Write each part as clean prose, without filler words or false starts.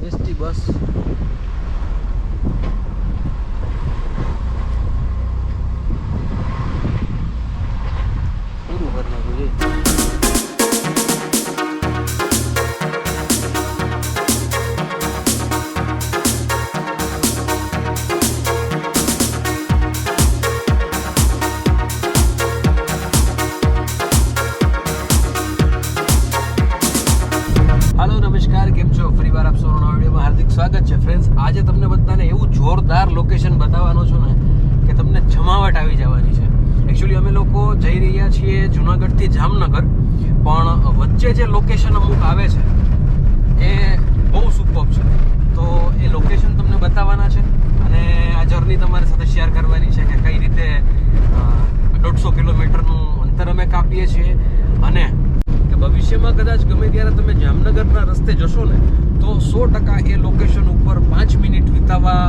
ST bus પૂરું કરી નાખ્યું છે. હાલો નમસ્કાર, કેમ છો? ફરીવાર આપ સૌનો વિડીયોમાં હાર્દિક સ્વાગત છે. ફ્રેન્ડ્સ, આજે તમને બધાને એવું જોરદાર લોકેશન બતાવવાનો છું ને કે તમને જમાવટ આવી જવાની છે. એકચ્યુઅલી અમે લોકો જઈ રહ્યા છીએ જુનાગઢથી જામનગર, પણ વચ્ચે જે લોકેશન અમુક આવે છે એ બહુ સુપર્બ છે. તો એ લોકેશન તમને બતાવવાના છે અને આ જર્ની તમારી સાથે શેર કરવાની છે કે કઈ રીતે 150 કિલોમીટરનું અંતર અમે કાપીએ છીએ અને કે ભવિષ્યમાં કદાચ ગમે ત્યારે તમે જામનગરના રસ્તે જશો ને તો 100% એ લોકેશન ઉપર 5 મિનિટ વિતાવવા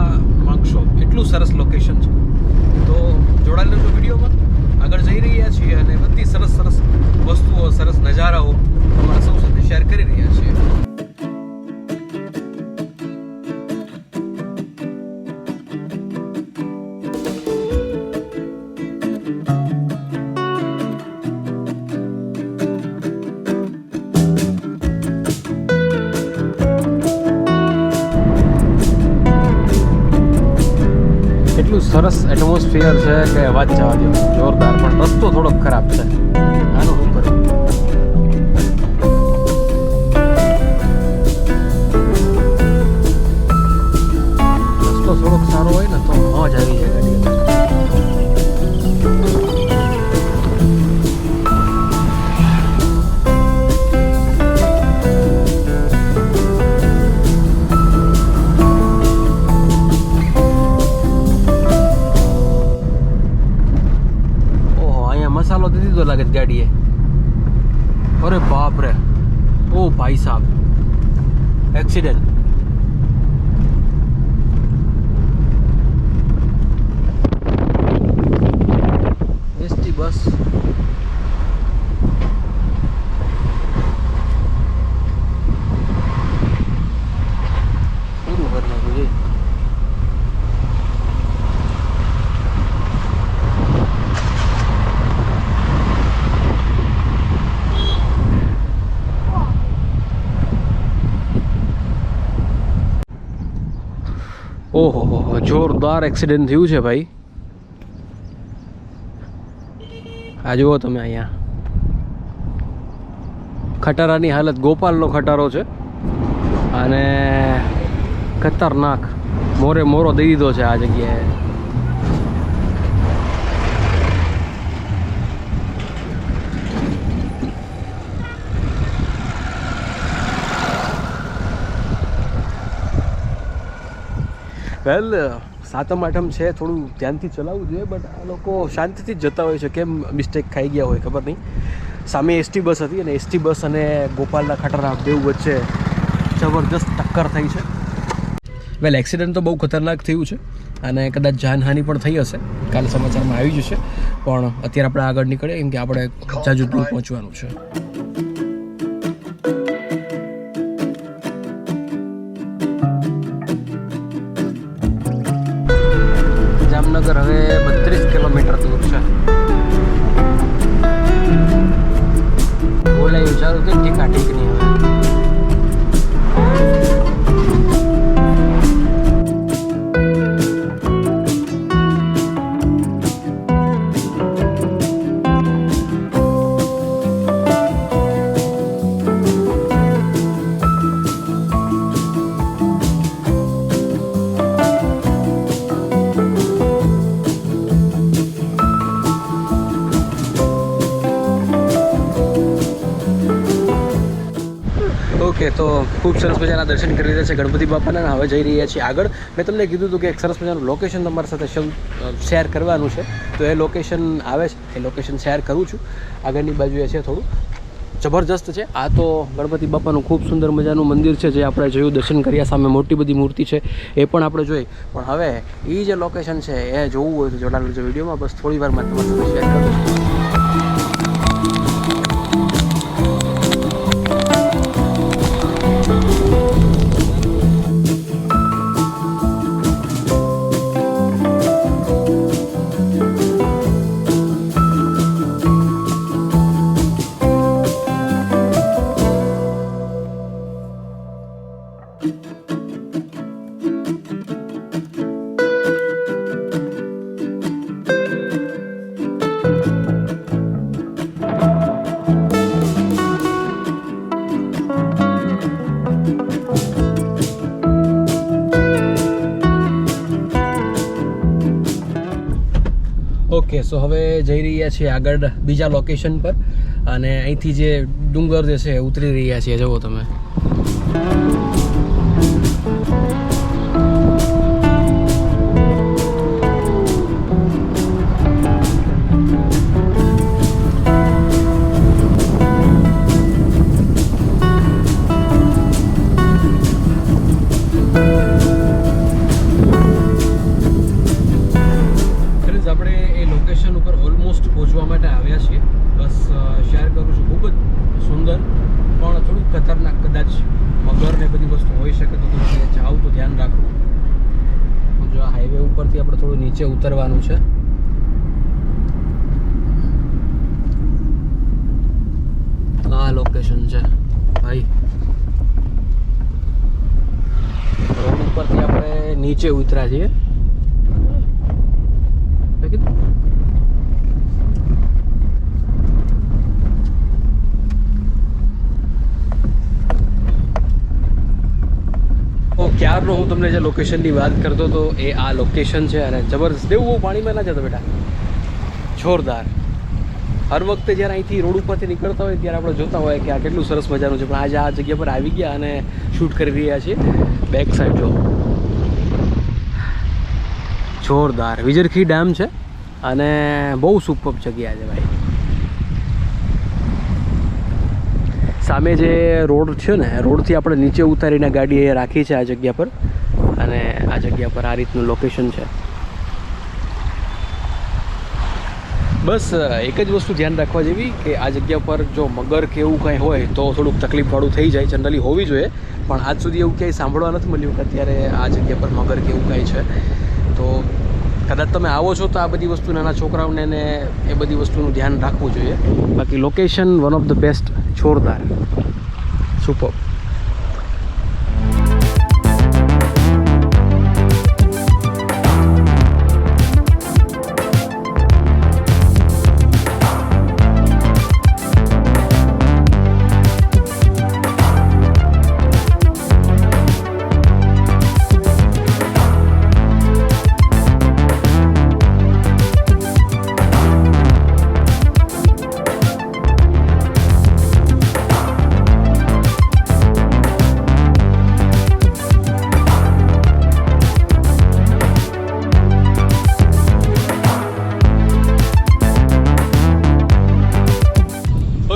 માંગશો. એટલું સરસ લોકેશન છે. તો જોડાયેલો છો વિડીયોમાં. આગળ જઈ રહ્યા છીએ અને બધી સરસ સરસ વસ્તુઓ, સરસ નજારાઓ તમારા સૌ સાથે શેર કરી રહ્યા છીએ. એટલું સરસ એટમોસ્ફિયર છે કે વાત જવા દો, જોરદાર. પણ રસ્તો થોડોક ખરાબ છે. આનું શું કરું? રસ્તો થોડોક સારો હોય ને તો મોજ આવી જાય ગાડી. મસાલો દે દીધો લાગે ગાડીએ. અરે બાપ રે, ઓ ભાઈ સાહેબ, એક્સિડન્ટ. એસટી બસ પૂરું કરી નાખ્યું છે. ઓહો હો, જોરદાર એક્સિડન્ટ થયું છે ભાઈ. આ જુઓ તમે, અહીંયા ખટારાની હાલત, ગોપાલનો ખટારો છે અને ખતરનાક મોરે મોરો દઈ દીધો છે આ જગ્યાએ. વેલ, સાતમ આઠમ છે, થોડું ધ્યાનથી ચલાવવું જોઈએ, બટ આ લોકો શાંતિથી જ જતા હોય છે. કેમ મિસ્ટેક ખાઈ ગયા હોય ખબર નહીં. સામે એસટી બસ હતી અને એસટી બસ અને ગોપાલના ખટારા બેઉ વચ્ચે જબરદસ્ત ટક્કર થઈ છે. વેલ, એક્સિડન્ટ તો બહુ ખતરનાક થયું છે અને કદાચ જાનહાનિ પણ થઈ હશે. કાલે સમાચારમાં આવી જશે, પણ અત્યારે આપણે આગળ નીકળીએ કેમ કે આપણે જાજુ દૂર પહોંચવાનું છે. જામનગર હવે 32 કિલોમીટર દૂર છે. બોલે વિચારું કે ઠીકા ઠીક નહીં હવે. ઓકે, તો ખૂબ સરસ મજાના દર્શન કરી રહ્યા છે ગણપતિ બાપાના. હવે જઈ રહ્યા છીએ આગળ. મેં તમને કીધું હતું કે એક સરસ મજાનું લોકેશન તમારી સાથે શેર કરવાનું છે, તો એ લોકેશન આવે છે, એ લોકેશન શેર કરું છું. આગળની બાજુએ છે, થોડું જબરજસ્ત છે. આ તો ગણપતિ બાપાનું ખૂબ સુંદર મજાનું મંદિર છે, જે આપણે જોયું, દર્શન કર્યા. સામે મોટી બધી મૂર્તિ છે, એ પણ આપણે જોઈ. પણ હવે એ જે લોકેશન છે એ જોવું હોય તો જોડાયેલું છે વિડીયોમાં. બસ થોડી વારમાં તમારી સાથે શેર કરું છું. ઓકે, સો હવે જઈ રહ્યા છીએ આગળ બીજા લોકેશન પર, અને અહીંથી જે ડુંગર જે છે ઉતરી રહ્યા છીએ. જુઓ તમે. આપણે એ લોકેશન ઉપર ઓલમોસ્ટ પહોંચવા માટે આવ્યા છીએ. બસ શેર કરું છું, ખૂબ જ સુંદર પણ થોડુંક ખતરનાક. કદાચ મગર ને બધી વસ્તુ હોઈ શકે, તો તમે જાઓ તો ધ્યાન રાખવું. જો આ હાઈવે ઉપરથી આપણે થોડું નીચે ઉતરવાનું છે. આ લોકેશન છે ભાઈ. રોડ ઉપરથી આપણે નીચે ઉતર્યા છીએ. ક્યારનો હું તમને જે લોકેશનની વાત કરતો હતો એ આ લોકેશન છે, અને જબરદસ્ત. દેવું બહુ પાણીમાં ના જતો બેટા, જોરદાર. હર વખતે જ્યારે અહીંથી રોડ ઉપરથી નીકળતા હોય ત્યારે આપણે જોતા હોય કે આ કેટલું સરસ મજાનું છે, પણ આજે આ જગ્યા પર આવી ગયા અને શૂટ કરી રહ્યા છીએ. બેક સાઈડ જો જોરદાર વિજરખી ડેમ છે, અને બહુ સુપર જગ્યા છે ભાઈ. સામે જે રોડ છે ને, રોડથી આપણે નીચે ઉતારીને ગાડી એ રાખી છે આ જગ્યા પર, અને આ જગ્યા પર આ રીતનું લોકેશન છે. બસ એક જ વસ્તુ ધ્યાન રાખવા જેવી કે આ જગ્યા પર જો મગર કે એવું કંઈ હોય તો થોડુંક તકલીફવાળું થઈ જાય. જનરલી હોવી જોઈએ, પણ આજ સુધી એવું ક્યાંય સાંભળવા નથી મળ્યું કે અત્યારે આ જગ્યા પર મગર કે એવું કાંઈ છે. તો કદાચ તમે આવો છો તો આ બધી વસ્તુ નાના છોકરાઓને ને એ બધી વસ્તુનું ધ્યાન રાખવું જોઈએ. બાકી location one of the best, જોરદાર, સુપર.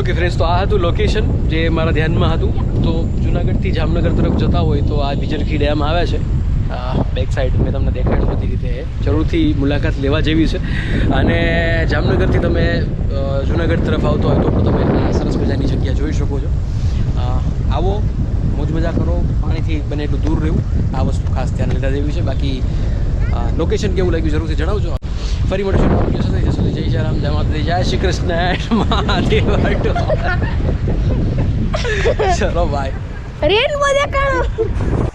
ઓકે ફ્રેન્ડ્સ, તો આ હતું લોકેશન જે મારા ધ્યાનમાં હતું. તો જુનાગઢથી જામનગર તરફ જતા હોય તો આ વિજરખી ડેમ આવે છે. બેક સાઈડ મેં તમને દેખાડ્યું બધી રીતે. જરૂરથી મુલાકાત લેવા જેવી છે. અને જામનગરથી તમે જુનાગઢ તરફ આવતો હોય તો તમે આ સરસ મજાની જગ્યા જોઈ શકો છો. આવો, મોજ મજા કરો, પાણીથી બને એટલું દૂર રહેવું, આ વસ્તુ ખાસ ધ્યાન લેવા જેવી છે. બાકી લોકેશન કેવું લાગ્યું જરૂરથી જણાવજો. ફરી મળીશું નવા વિડીયો સાથે. જય શ્રી રામ, જય માતાજી, જય શ્રી કૃષ્ણ, મહાદેવ. ચલો બાય. રેન મજા કરો.